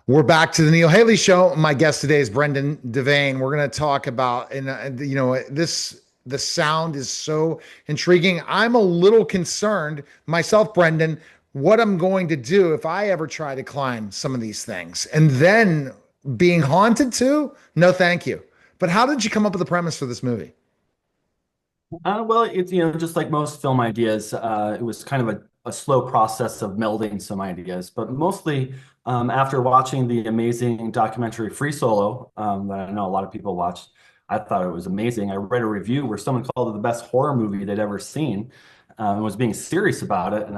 We're back to the Neil Haley Show. My guest today is Brendan Devane. We're going to talk about, and this. The sound is so intriguing. I'm a little concerned myself, Brendan, what I'm going to do if I ever try to climb some of these things, and then being haunted too. No, thank you. But how did you come up with the premise for this movie? Well, it's just like most film ideas, it was kind of a slow process of melding some ideas, but mostly after watching the amazing documentary Free Solo that I know a lot of people watched, I thought it was amazing. I read a review where someone called it the best horror movie they'd ever seen, and was being serious about it. And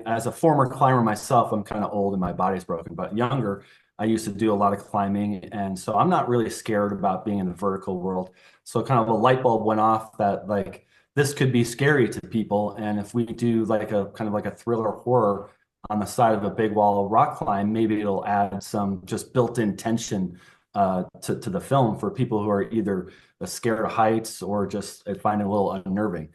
as a former climber myself, I'm kind of old and my body's broken, but younger, I used to do a lot of climbing, and so I'm not really scared about being in the vertical world. So kind of a light bulb went off that like this could be scary to people. And if we do like a kind of like a thriller horror on the side of a big wall of rock climb, maybe it'll add some just built-in tension to the film for people who are either scared of heights or just find it a little unnerving.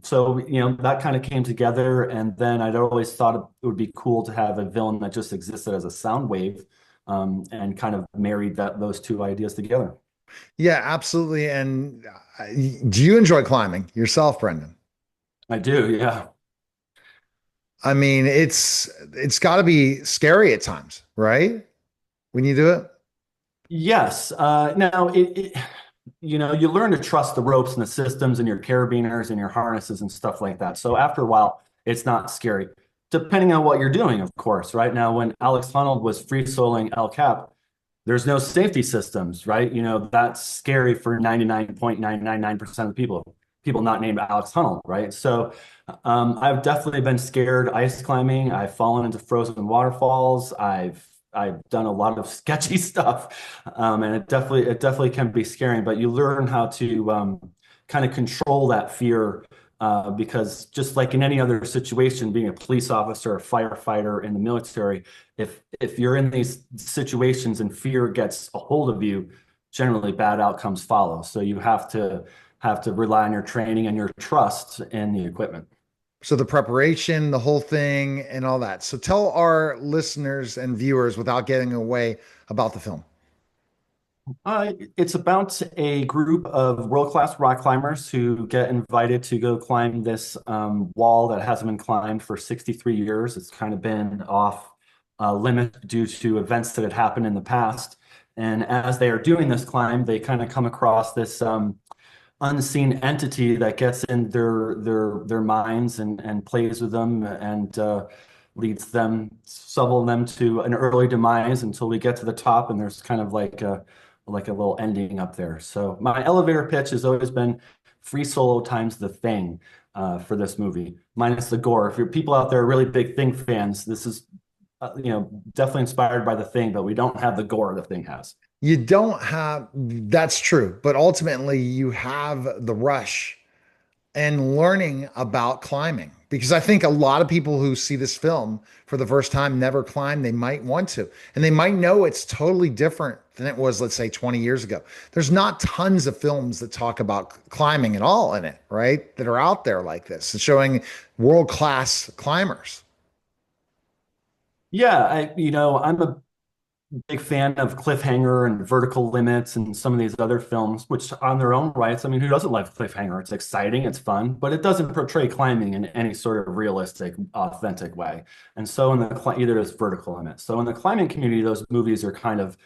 So that kind of came together, and then I'd always thought it would be cool to have a villain that just existed as a sound wave, and kind of married those two ideas together. Yeah, absolutely. And do you enjoy climbing yourself, Brendan? I do, yeah. I mean, it's got to be scary at times, right? When you do it. Yes. Now you learn to trust the ropes and the systems and your carabiners and your harnesses and stuff like that. So after a while, it's not scary, depending on what you're doing, of course. Right now, when Alex Honnold was free soloing El Cap, there's no safety systems, right? That's scary for 99.999% of the people not named Alex Honnold, right? So I've definitely been scared ice climbing. I've fallen into frozen waterfalls. I've done a lot of sketchy stuff, and it definitely can be scary. But you learn how to kind of control that fear, because just like in any other situation, being a police officer, a firefighter in the military, if you're in these situations and fear gets a hold of you, generally bad outcomes follow. So you have to rely on your training and your trust in the equipment. So the preparation, the whole thing, and all that. So tell our listeners and viewers without getting away about the film. It's about a group of world-class rock climbers who get invited to go climb this wall that hasn't been climbed for 63 years. It's kind of been off limit due to events that had happened in the past. And as they are doing this climb, they kind of come across this unseen entity that gets in their minds and plays with them and leads them, several of them to an early demise until we get to the top, and there's kind of like a little ending up there. So my elevator pitch has always been free solo times the thing for this movie, minus the gore. If you're people out there are really big Thing fans, this is definitely inspired by the thing, but we don't have the gore the thing has. You don't have, that's true, but ultimately you have the rush and learning about climbing. Because I think a lot of people who see this film for the first time never climb. They might want to, and they might know it's totally different than it was, let's say, 20 years ago. There's not tons of films that talk about climbing at all in it, right? That are out there like this, showing world-class climbers. Yeah, I'm a big fan of Cliffhanger and Vertical Limits and some of these other films, which on their own rights, I mean, who doesn't love Cliffhanger? It's exciting, it's fun, but it doesn't portray climbing in any sort of realistic, authentic way. And so either is Vertical Limits. So in the climbing community, those movies are kind of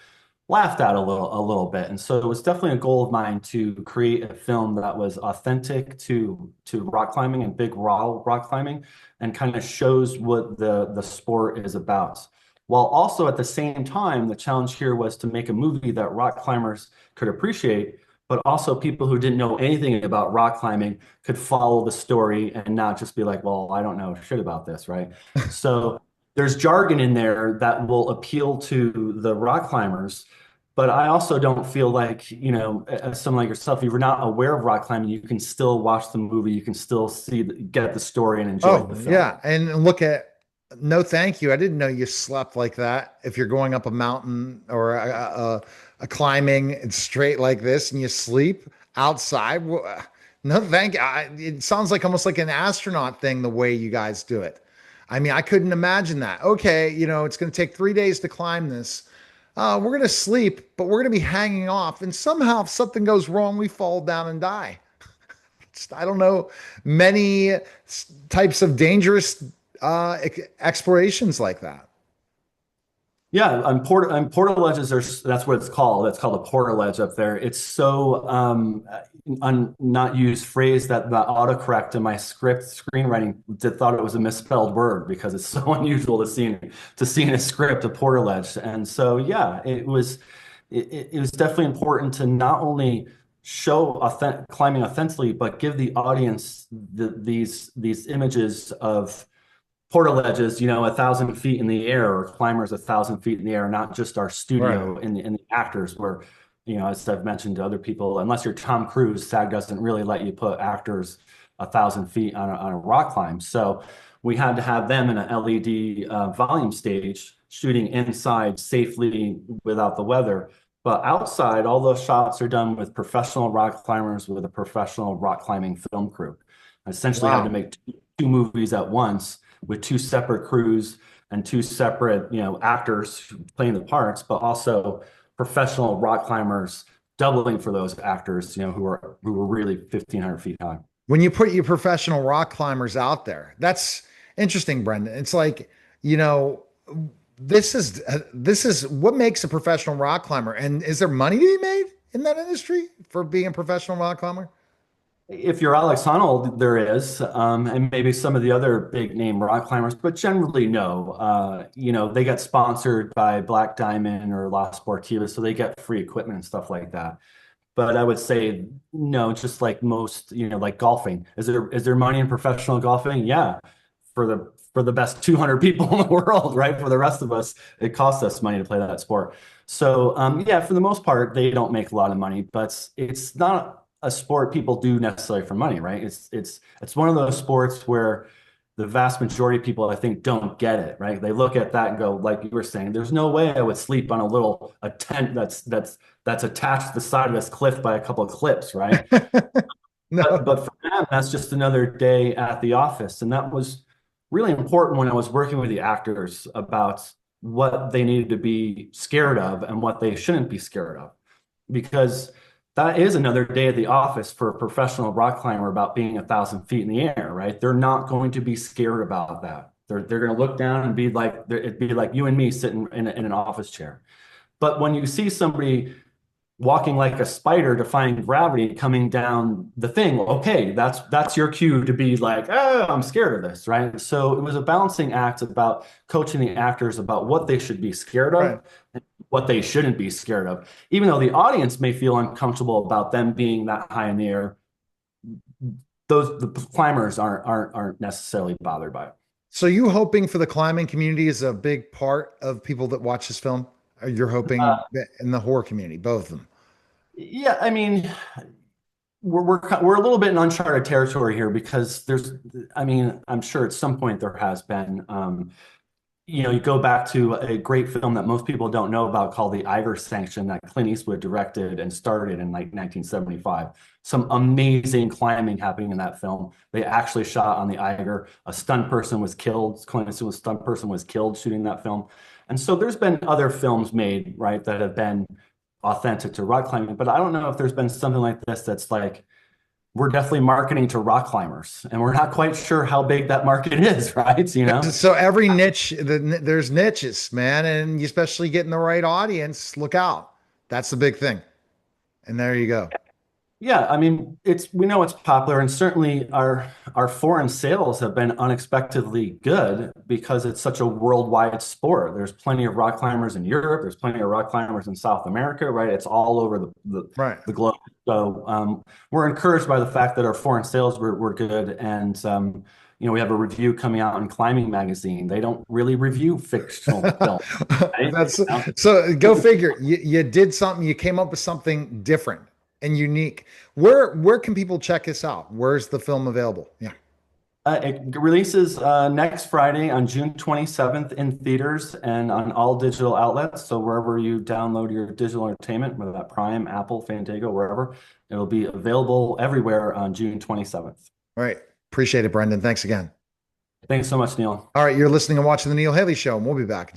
laughed at a little bit. And so it was definitely a goal of mine to create a film that was authentic to rock climbing and big raw rock climbing, and kind of shows what the sport is about. While also at the same time, the challenge here was to make a movie that rock climbers could appreciate, but also people who didn't know anything about rock climbing could follow the story and not just be like, well, I don't know shit about this, right? So there's jargon in there that will appeal to the rock climbers, but I also don't feel like, as someone like yourself, if you're not aware of rock climbing, you can still watch the movie, you can still get the story and enjoy Oh, the film. yeah. And look at, no, thank you. I didn't know you slept like that. If you're going up a mountain or a climbing, it's straight like this and you sleep outside. No, thank you. It sounds like almost like an astronaut thing, the way you guys do it. I mean, I couldn't imagine that. Okay, it's going to take 3 days to climb this. We're going to sleep, but we're going to be hanging off. And somehow, if something goes wrong, we fall down and die. I don't know many types of dangerous explorations like that. Yeah, on portaledges that's what it's called. It's called a portaledge up there. It's so not used phrase that the autocorrect in my script screenwriting thought it was a misspelled word because it's so unusual to see in a script a portaledge. And so yeah, it was definitely important to not only show climbing authentically, but give the audience these images of portaledges, 1,000 feet in the air, or climbers 1,000 feet in the air, not just our Right. studio and the actors where, as I've mentioned to other people, unless you're Tom Cruise, SAG doesn't really let you put actors 1,000 feet on a rock climb. So we had to have them in an LED volume stage shooting inside safely without the weather. But outside, all those shots are done with professional rock climbers with a professional rock climbing film crew. I essentially had to Wow. make two movies at once with two separate crews and two separate, actors playing the parts, but also professional rock climbers doubling for those actors, who were really 1,500 feet high. When you put your professional rock climbers out there, that's interesting, Brendan. It's like, you know, this is what makes a professional rock climber. And is there money to be made in that industry for being a professional rock climber? If you're Alex Honnold, there is, and maybe some of the other big name rock climbers, but generally no. They get sponsored by Black Diamond or La Sportiva, so they get free equipment and stuff like that. But I would say no, just like most, like golfing. Is there money in professional golfing? Yeah, for the best 200 people in the world, right? For the rest of us, it costs us money to play that sport. So yeah, for the most part, they don't make a lot of money, but it's not a sport people do necessarily for money, right? It's one of those sports where the vast majority of people, I think, don't get it, right? They look at that and go, like you were saying, there's no way I would sleep on a tent that's attached to the side of this cliff by a couple of clips, right? But No. for them, that's just another day at the office. And that was really important when I was working with the actors about what they needed to be scared of and what they shouldn't be scared of. Because that is another day at the office for a professional rock climber about being 1,000 feet in the air, right? They're not going to be scared about that. They're going to look down and be like, it'd be like you and me sitting in an office chair. But when you see somebody walking like a spider defying gravity coming down the thing, okay, that's your cue to be like, oh, I'm scared of this, right? So it was a balancing act about coaching the actors about what they should be scared Right. of and what they shouldn't be scared of. Even though the audience may feel uncomfortable about them being that high in the air, the climbers aren't necessarily bothered by it. So you hoping for the climbing community is a big part of people that watch this film? Or you're hoping that in the horror community, both of them? Yeah, I mean, we're a little bit in uncharted territory here because I mean, I'm sure at some point there has been, you go back to a great film that most people don't know about called The Eiger Sanction that Clint Eastwood directed and started in like 1975. Some amazing climbing happening in that film. They actually shot on the Eiger. A stunt person was killed. Clint Eastwood's stunt person was killed shooting that film. And so there's been other films made, right, that have been authentic to rock climbing, but I don't know if there's been something like this that's like we're definitely marketing to rock climbers, and we're not quite sure how big that market is, right? So every niche, there's niches, man, and you especially getting the right audience. Look out. That's the big thing. And there you go. Yeah, I mean, we know it's popular, and certainly our foreign sales have been unexpectedly good because it's such a worldwide sport. There's plenty of rock climbers in Europe. There's plenty of rock climbers in South America, right? It's all over Right. the globe. So we're encouraged by the fact that our foreign sales were good, and we have a review coming out in Climbing Magazine. They don't really review fictional films, right? That's so go figure. You did something, you came up with something different and unique. Where can people check this out? Where's the film available? Yeah. It releases next Friday on June 27th in theaters and on all digital outlets. So wherever you download your digital entertainment, whether that Prime, Apple, Fandango, wherever, it'll be available everywhere on June 27th. All right. Appreciate it, Brendan. Thanks again. Thanks so much, Neil. All right, you're listening and watching the Neil Haley Show, and we'll be back.